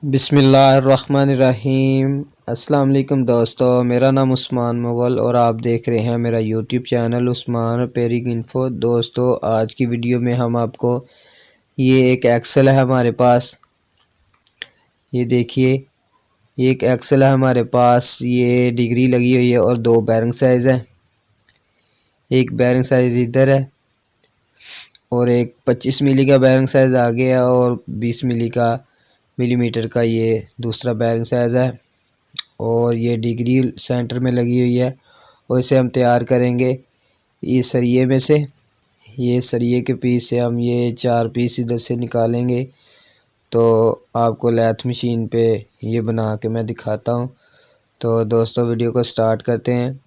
बिस्मिल्लाहिर्रहमानिर्रहीम। अस्सलाम वालेकुम दोस्तों, मेरा नाम उस्मान मुग़ल और आप देख रहे हैं मेरा YouTube channel Usman repairing info. दोस्तों, आज की वीडियो में हम आपको ये एक एक्सेल है हमारे पास, ये देखिए, ये एक एक्सेल है हमारे पास। ये डिग्री लगी हुई है और दो बैरिंग साइज़ है। एक बैरिंग साइज़ इधर है और एक 25 मिली का बैरिंग साइज़ आगे है और 20 मिलीमीटर का ये दूसरा बैरिंग साइज़ है। और ये डिग्री सेंटर में लगी हुई है और इसे हम तैयार करेंगे ये सरिये में से। ये सरिये के पीस से हम ये 4 पीस इधर से निकालेंगे। तो आपको लैथ मशीन पे ये बना के मैं दिखाता हूँ। तो दोस्तों, वीडियो को स्टार्ट करते हैं।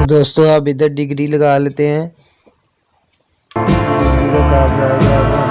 दोस्तों, आप इधर डिग्री लगा लेते हैं। डिग्री का काम रहेगा।